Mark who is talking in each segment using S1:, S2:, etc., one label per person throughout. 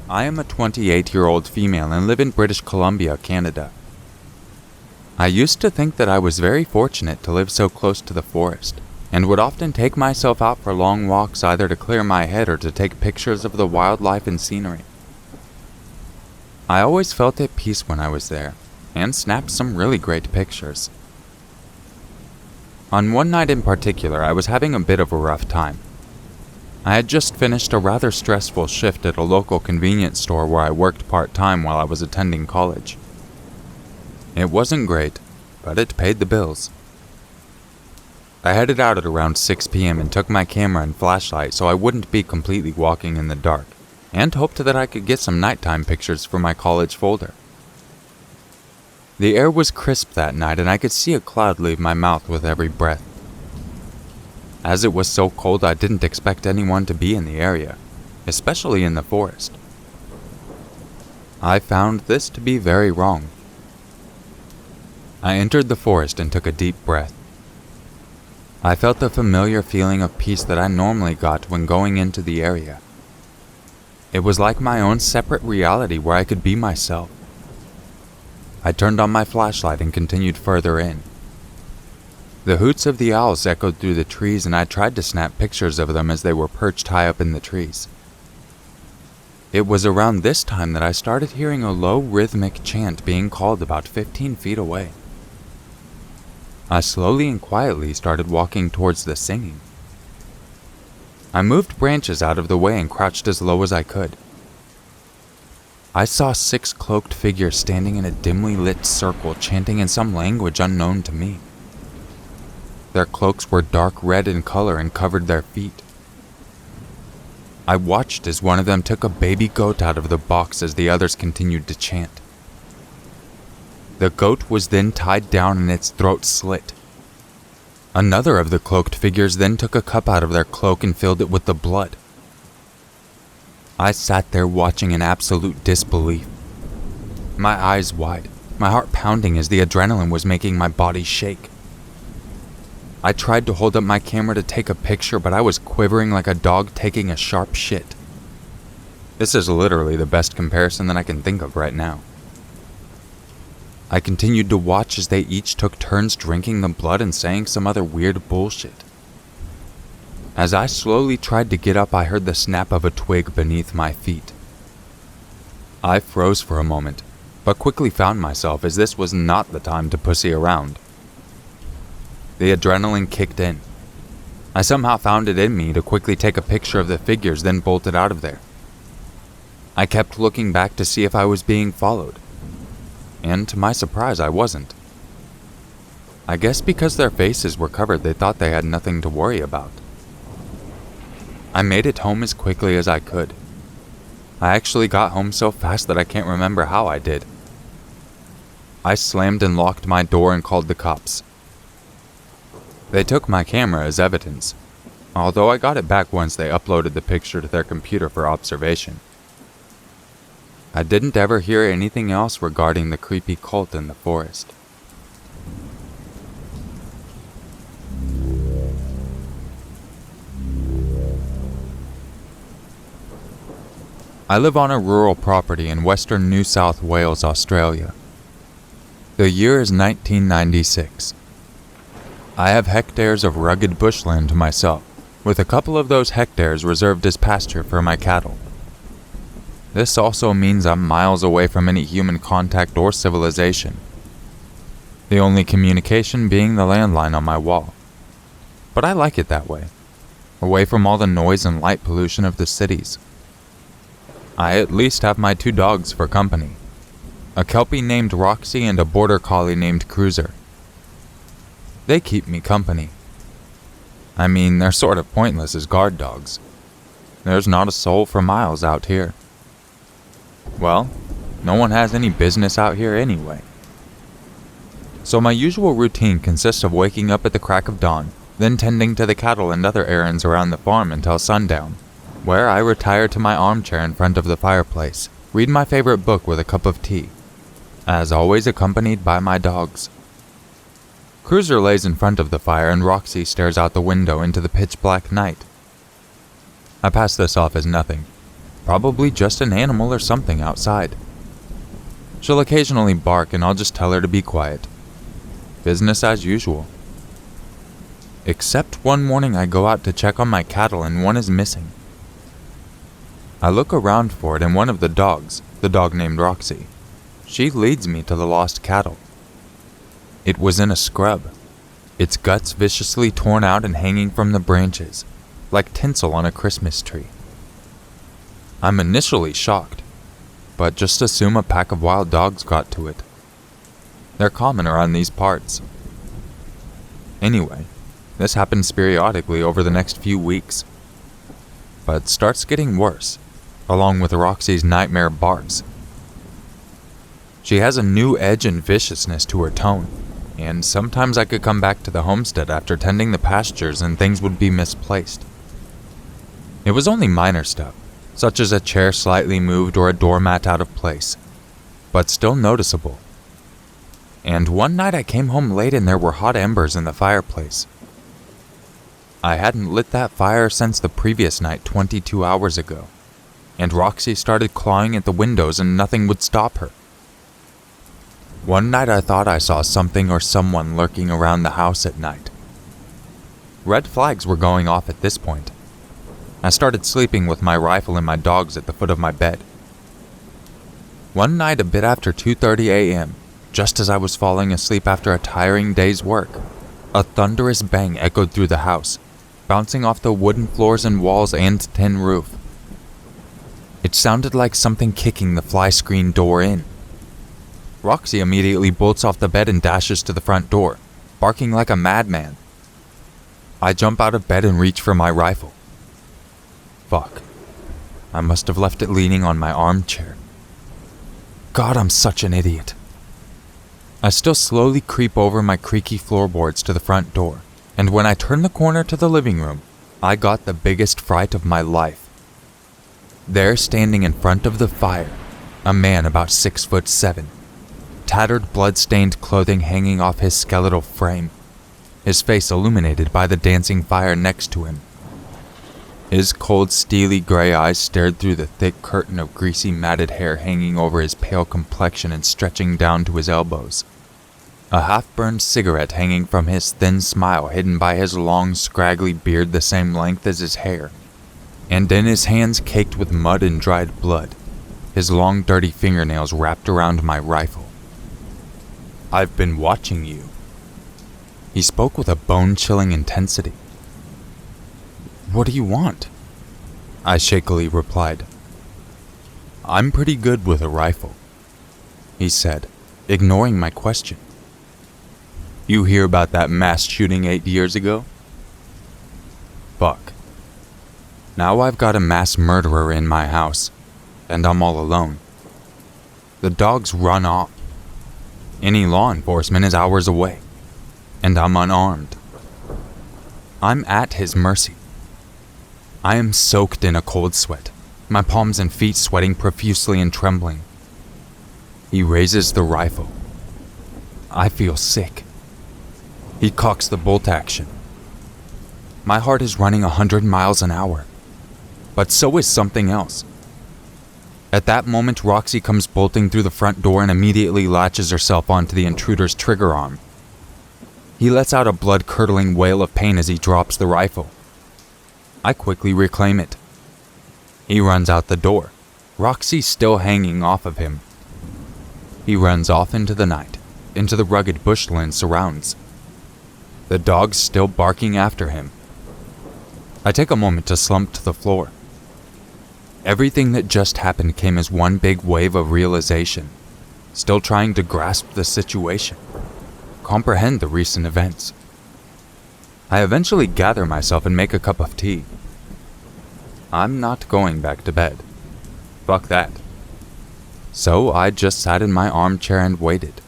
S1: I am a 28-year-old female and live in British Columbia, Canada. I used to think that I was very fortunate to live so close to the forest, and would often take myself out for long walks either to clear my head or to take pictures of the wildlife and scenery. I always felt at peace when I was there, and snapped some really great pictures. On one night in particular, I was having a bit of a rough time. I had just finished a rather stressful shift at a local convenience store where I worked part-time while I was attending college. It wasn't great, but it paid the bills. I headed out at around 6 p.m. and took my camera and flashlight so I wouldn't be completely walking in the dark, and hoped that I could get some nighttime pictures for my college folder. The air was crisp that night and I could see a cloud leave my mouth with every breath. As it was so cold, I didn't expect anyone to be in the area, especially in the forest. I found this to be very wrong. I entered the forest and took a deep breath. I felt the familiar feeling of peace that I normally got when going into the area. It was like my own separate reality where I could be myself. I turned on my flashlight and continued further in. The hoots of the owls echoed through the trees and I tried to snap pictures of them as they were perched high up in the trees. It was around this time that I started hearing a low rhythmic chant being called about 15 feet away. I slowly and quietly started walking towards the singing. I moved branches out of the way and crouched as low as I could. I saw 6 cloaked figures standing in a dimly lit circle chanting in some language unknown to me. Their cloaks were dark red in color and covered their feet. I watched as one of them took a baby goat out of the box as the others continued to chant. The goat was then tied down and its throat slit. Another of the cloaked figures then took a cup out of their cloak and filled it with the blood. I sat there watching in absolute disbelief. My eyes wide, my heart pounding as the adrenaline was making my body shake. I tried to hold up my camera to take a picture, but I was quivering like a dog taking a sharp shit. This is literally the best comparison that I can think of right now. I continued to watch as they each took turns drinking the blood and saying some other weird bullshit. As I slowly tried to get up, I heard the snap of a twig beneath my feet. I froze for a moment, but quickly found myself as this was not the time to pussy around. The adrenaline kicked in. I somehow found it in me to quickly take a picture of the figures, then bolted out of there. I kept looking back to see if I was being followed, and to my surprise, I wasn't. I guess because their faces were covered, they thought they had nothing to worry about. I made it home as quickly as I could. I actually got home so fast that I can't remember how I did. I slammed and locked my door and called the cops. They took my camera as evidence, although I got it back once they uploaded the picture to their computer for observation. I didn't ever hear anything else regarding the creepy cult in the forest. I live on a rural property in western New South Wales, Australia. The year is 1996. I have hectares of rugged bushland to myself, with a couple of those hectares reserved as pasture for my cattle. This also means I'm miles away from any human contact or civilization, the only communication being the landline on my wall. But I like it that way, away from all the noise and light pollution of the cities. I at least have my 2 dogs for company, a Kelpie named Roxy and a Border Collie named Cruiser. They keep me company. I mean, they're sort of pointless as guard dogs. There's not a soul for miles out here. Well, no one has any business out here anyway. So my usual routine consists of waking up at the crack of dawn, then tending to the cattle and other errands around the farm until sundown, where I retire to my armchair in front of the fireplace, read my favorite book with a cup of tea, as always accompanied by my dogs. Cruiser lays in front of the fire and Roxy stares out the window into the pitch-black night. I pass this off as nothing, Probably just an animal or something outside. She'll occasionally bark and I'll just tell her to be quiet. Business as usual. Except one morning I go out to check on my cattle and one is missing. I look around for it and one of the dogs, the dog named Roxy, she leads me to the lost cattle. It was in a scrub, its guts viciously torn out and hanging from the branches, like tinsel on a Christmas tree. I'm initially shocked, but just assume a pack of wild dogs got to it. They're common around these parts. Anyway, this happens periodically over the next few weeks, but starts getting worse, along with Roxy's nightmare barks. She has a new edge and viciousness to her tone, and sometimes I could come back to the homestead after tending the pastures and things would be misplaced. It was only minor stuff, such as a chair slightly moved or a doormat out of place, but still noticeable. And one night I came home late and there were hot embers in the fireplace. I hadn't lit that fire since the previous night 22 hours ago, and Roxy started clawing at the windows and nothing would stop her. One night I thought I saw something or someone lurking around the house at night. Red flags were going off at this point. I started sleeping with my rifle and my dogs at the foot of my bed. One night a bit after 2:30 a.m., just as I was falling asleep after a tiring day's work, a thunderous bang echoed through the house, bouncing off the wooden floors and walls and tin roof. It sounded like something kicking the fly screen door in. Roxy immediately bolts off the bed and dashes to the front door, barking like a madman. I jump out of bed and reach for my rifle. Fuck. I must have left it leaning on my armchair. God, I'm such an idiot. I still slowly creep over my creaky floorboards to the front door, and when I turn the corner to the living room, I got the biggest fright of my life. There, standing in front of the fire, a man about 6'7", tattered blood-stained clothing hanging off his skeletal frame, his face illuminated by the dancing fire next to him. His cold, steely gray eyes stared through the thick curtain of greasy, matted hair hanging over his pale complexion and stretching down to his elbows. A half-burned cigarette hanging from his thin smile hidden by his long, scraggly beard the same length as his hair. And in his hands caked with mud and dried blood, his long, dirty fingernails wrapped around my rifle. "I've been watching you." He spoke with a bone-chilling intensity. "What do you want?" I shakily replied. "I'm pretty good with a rifle," he said, ignoring my question. "You hear about that mass shooting 8 years ago? Fuck. Now I've got a mass murderer in my house, and I'm all alone. The dogs run off. Any law enforcement is hours away, and I'm unarmed. I'm at his mercy. I am soaked in a cold sweat, my palms and feet sweating profusely and trembling. He raises the rifle. I feel sick. He cocks the bolt action. My heart is running 100 miles an hour, but so is something else. At that moment, Roxy comes bolting through the front door and immediately latches herself onto the intruder's trigger arm. He lets out a blood-curdling wail of pain as he drops the rifle. I quickly reclaim it. He runs out the door, Roxy still hanging off of him. He runs off into the night, into the rugged bushland surrounds. The dogs still barking after him. I take a moment to slump to the floor. Everything that just happened came as one big wave of realization, still trying to grasp the situation, comprehend the recent events. I eventually gather myself and make a cup of tea. I'm not going back to bed. Fuck that. So I just sat in my armchair and waited.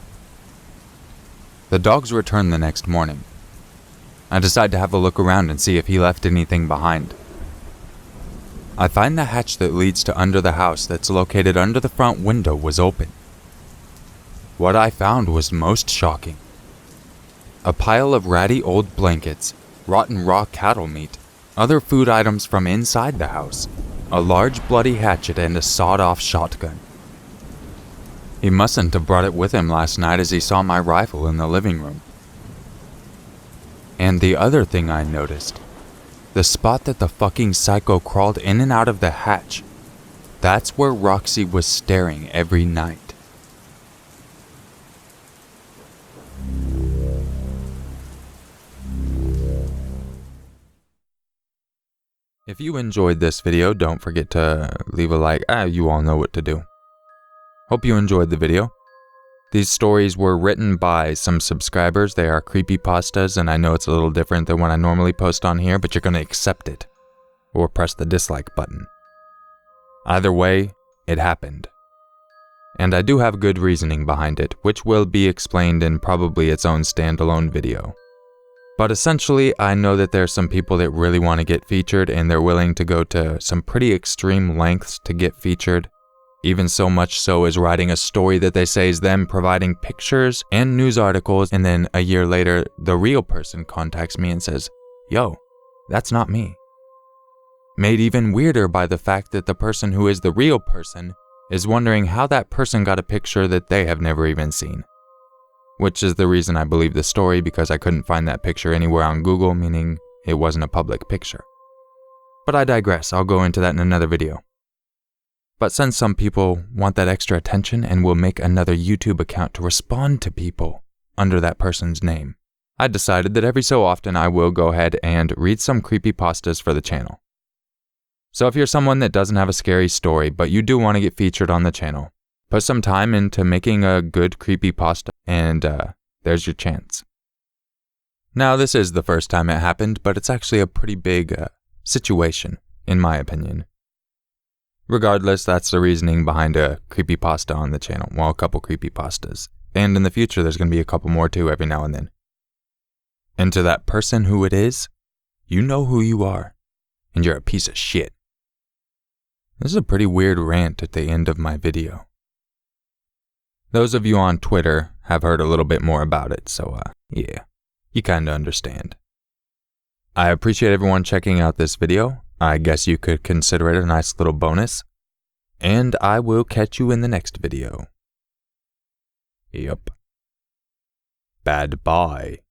S1: The dogs return the next morning. I decide to have a look around and see if he left anything behind. I find the hatch that leads to under the house that's located under the front window was open. What I found was most shocking. A pile of ratty old blankets, rotten raw cattle meat, other food items from inside the house, a large bloody hatchet, and a sawed-off shotgun. He mustn't have brought it with him last night as he saw my rifle in the living room. And the other thing I noticed, the spot that the fucking psycho crawled in and out of the hatch, that's where Roxy was staring every night. If you enjoyed this video, don't forget to leave a like. You all know what to do. Hope you enjoyed the video. These stories were written by some subscribers. They are creepypastas, and I know it's a little different than what I normally post on here, but you're going to accept it. Or press the dislike button. Either way, it happened. And I do have good reasoning behind it, which will be explained in probably its own standalone video. But essentially, I know that there's some people that really want to get featured, and they're willing to go to some pretty extreme lengths to get featured. Even so much so as writing a story that they say is them providing pictures and news articles, and then a year later, the real person contacts me and says, "Yo, that's not me." Made even weirder by the fact that the person who is the real person is wondering how that person got a picture that they have never even seen. Which is the reason I believe the story, because I couldn't find that picture anywhere on Google, meaning it wasn't a public picture. But I digress, I'll go into that in another video. But since some people want that extra attention and will make another YouTube account to respond to people under that person's name, I decided that every so often I will go ahead and read some creepypastas for the channel. So if you're someone that doesn't have a scary story, but you do want to get featured on the channel, put some time into making a good creepypasta, and there's your chance. Now, this is the first time it happened, but it's actually a pretty big situation, in my opinion. Regardless, that's the reasoning behind a creepypasta on the channel. Well, a couple creepypastas. And in the future, there's going to be a couple more too every now and then. And to that person who it is, you know who you are, and you're a piece of shit. This is a pretty weird rant at the end of my video. Those of you on Twitter have heard a little bit more about it, so yeah, you kinda understand. I appreciate everyone checking out this video. I guess you could consider it a nice little bonus. And I will catch you in the next video. Yup. Bad bye.